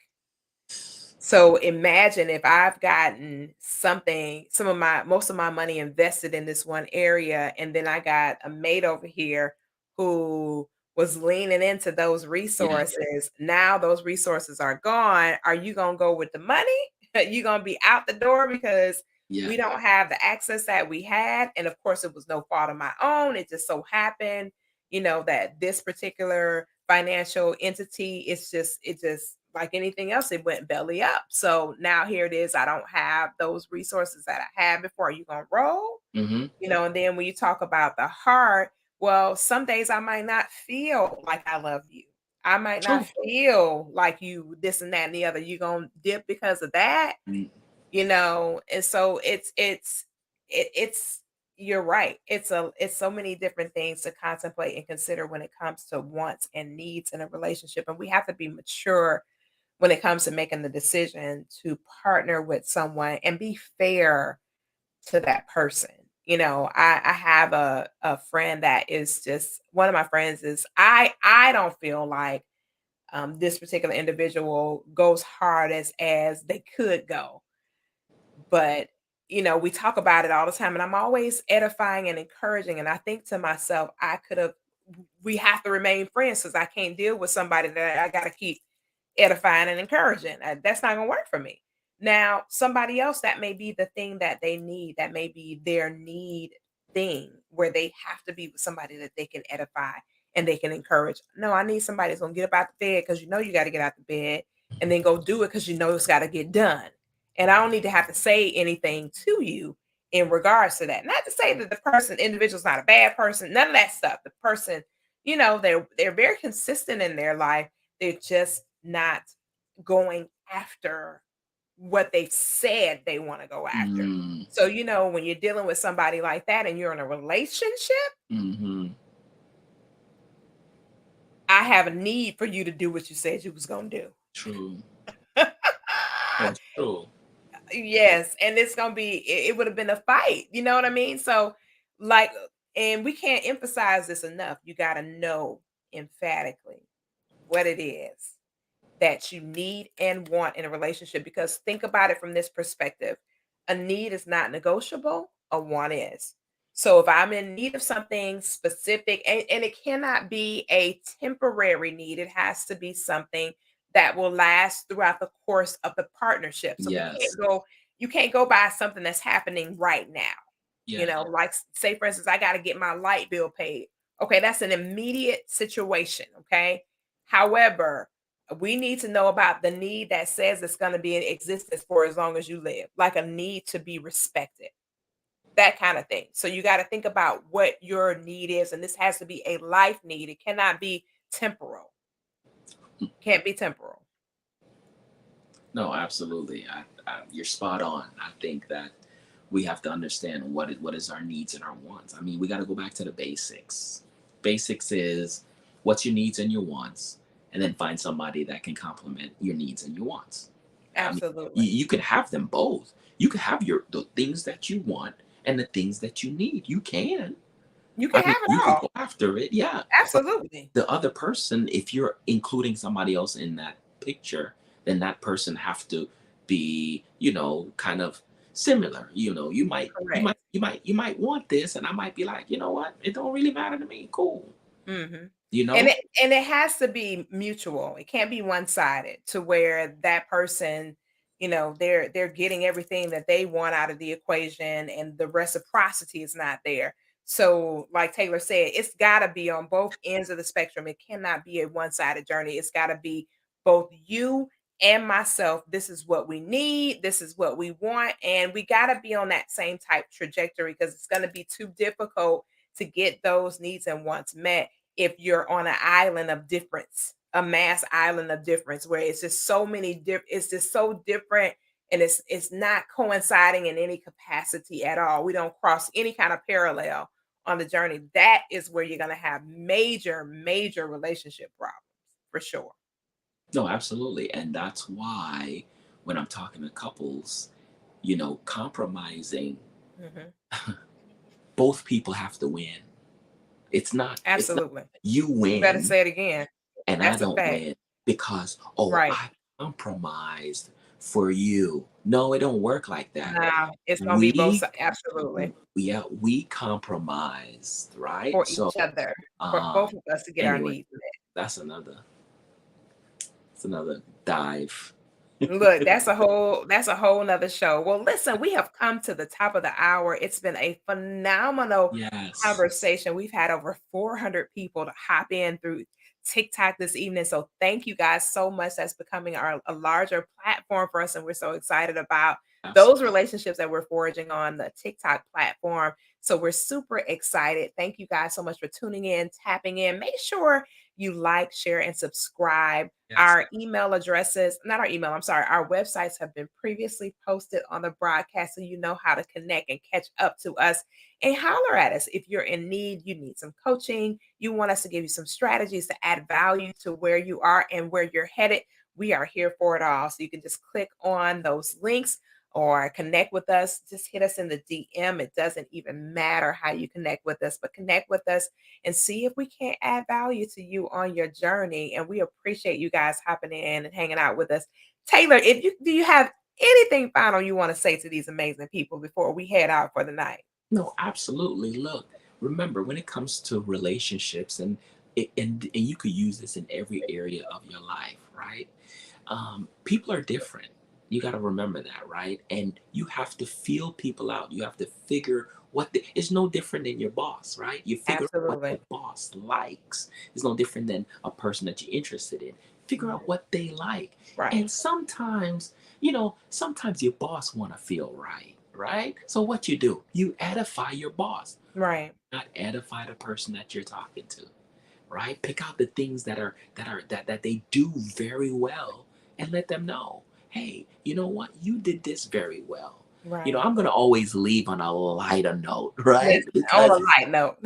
So imagine if I've gotten some of my most of my money invested in this one area, and then I got a mate over here who was leaning into those Yeah. resources. Now those resources are gone. Are you gonna go with the money? You gonna be out the door because Yeah. we don't have the access that we had. And of course, it was no fault of my own. It just so happened, that this particular financial entity, it just like anything else, it went belly up. So now here it is. I don't have those resources that I had before. Are you gonna roll? Mm-hmm. And then when you talk about the heart, well, some days I might not feel like I love you. I might not True. feel like you this and that and the other. You gonna dip because of that, Mm, and so it's you're right. It's so many different things to contemplate and consider when it comes to wants and needs in a relationship. And we have to be mature when it comes to making the decision to partner with someone and be fair to that person. I have a friend that is just one of my friends is I don't feel like this particular individual goes hard as they could go. But, we talk about it all the time, and I'm always edifying and encouraging, and I think to myself, we have to remain friends because I can't deal with somebody that I gotta keep edifying and encouraging. That's not gonna work for me. Now, somebody else, that may be the thing that they need, that may be their need thing where they have to be with somebody that they can edify and they can encourage. No, I need somebody that's gonna get up out the bed because you got to get out the bed and then go do it because it's got to get done. And I don't need to have to say anything to you in regards to that. Not to say that the individual's not a bad person, none of that stuff. The person, they're very consistent in their life. They're just not going after what they've said they want to go after. mm, So, when you're dealing with somebody like that and you're in a relationship, mm-hmm. I have a need for you to do what you said you was going to True. do. That's true. Yes, and it's gonna be it would have been a fight, you know what I mean? So, like, and we can't emphasize this enough. You gotta know emphatically what it is that you need and want in a relationship, because think about it from this perspective. A need is not negotiable, a want is. So if I'm in need of something specific, and it cannot be a temporary need, it has to be something that will last throughout the course of the partnership. So Yes. you can't go by something that's happening right now. Yeah. Like, say for instance, I got to get my light bill paid. Okay, that's an immediate situation. Okay. However, we need to know about the need that says it's going to be in existence for as long as you live, like a need to be respected, that kind of thing. So you got to think about what your need is, and this has to be a life need. It cannot be temporal. Can't be temporal. No, absolutely. You're spot on. I think that we have to understand what is our needs and our wants. I mean, we got to go back to the basics. Basics is what's your needs and your wants, and then find somebody that can complement your needs and your wants. I mean, Absolutely. you can have them both. You can have the things that you want and the things that you need. You can. You I can mean, have it you can all. go after it, yeah. But Absolutely. the other person, if you're including somebody else in that picture, then that person have to be, kind of similar. You might you Correct. might you might you might want this, and I might be like, you know what, it don't really matter to me. Cool. Mhm. You And know? it has to be mutual. It can't be one-sided to where that person, they're getting everything that they want out of the equation and the reciprocity is not there. So, like Taylor said, it's gotta be on both ends of the spectrum. It cannot be a one-sided journey. It's gotta be both you and myself. This is what we need, this is what we want, and we gotta be on that same type trajectory because it's gonna be too difficult to get those needs and wants met if you're on an island of difference, a mass island of difference where it's just so many it's just so different and it's not coinciding in any capacity at all. We don't cross any kind of parallel on the journey. That is where you're going to have major relationship problems for sure. No, absolutely. And that's why when I'm talking to couples, compromising, Mhm. both people have to win. It's not Absolutely. you You better win say it again. and I That's a don't fact. win because, oh, Right. I compromised for you. No, it don't work like that. Now it's going to be both We, sides. Absolutely. yeah, we compromised, right? For So, each other, for um, both of us to get our anyway, needs met. that's another, it's another dive. Look, that's a whole nother show. Well, listen, we have come to the top of the hour. It's been a phenomenal Yes, conversation. We've had over 400 people to hop in through TikTok this evening. So thank you guys so much. That's becoming a larger platform for us. And we're so excited about those absolutely. relationships that we're forging on the TikTok platform. So we're super excited. Thank you guys so much for tuning in, tapping in. Make sure you like, share, and subscribe. Yes. Our email addresses, not our email, I'm sorry, our websites have been previously posted on the broadcast so you know how to connect and catch up to us and holler at us. If you're in need, you need some coaching, you want us to give you some strategies to add value to where you are and where you're headed, we are here for it all. So you can just click on those links or connect with us. Just hit us in the DM. It doesn't even matter how you connect with us, but connect with us and see if we can't add value to you on your journey. And we appreciate you guys hopping in and hanging out with us. Taylor, if you do you have anything final you want to say to these amazing people before we head out for the night? No, absolutely. Look, remember when it comes to relationships, and you could use this in every area of your life, right? People are different. You got to remember that, right? And you have to feel people out. You have to figure it's no different than your boss, right? You figure out what Absolutely. the boss likes. It's no different than a person that you're interested in. Figure Mhm. out what they like. Right. And sometimes your boss want to feel right, right? So what you do, you edify your boss, Right. not edify the person that you're talking to, right? Pick out the things that they do very well and let them know, hey, you know what? You did this very well. Right. I'm gonna always leave on a lighter note, right? Listen, on a Because light note.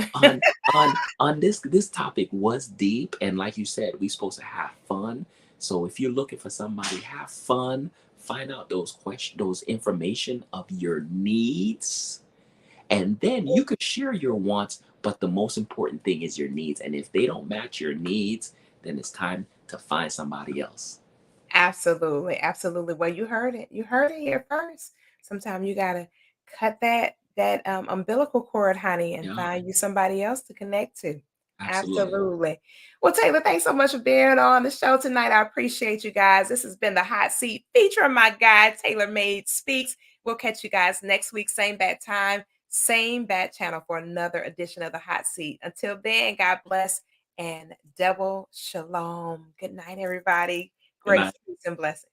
on this topic was deep, and like you said, we're supposed to have fun. So if you're looking for somebody, have fun, find out those information of your needs, and then you could share your wants, but the most important thing is your needs. And if they don't match your needs, then it's time to find somebody else. Absolutely, absolutely. Well, you heard it. You heard it here first. Sometimes you gotta cut that umbilical cord, honey, and Yeah, find you somebody else to connect to. absolutely. Absolutely. Well, Taylor, thanks so much for being on the show tonight. I appreciate you guys. This has been the hot seat featuring my guy, Taylor Made Speaks. We'll catch you guys next week, same bad time, same bad channel for another edition of the hot seat. Until then, God bless and double shalom. Good night, everybody. Good Grace, night. peace, and blessings.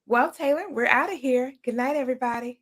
Well, Taylor, we're out of here. Good night, everybody.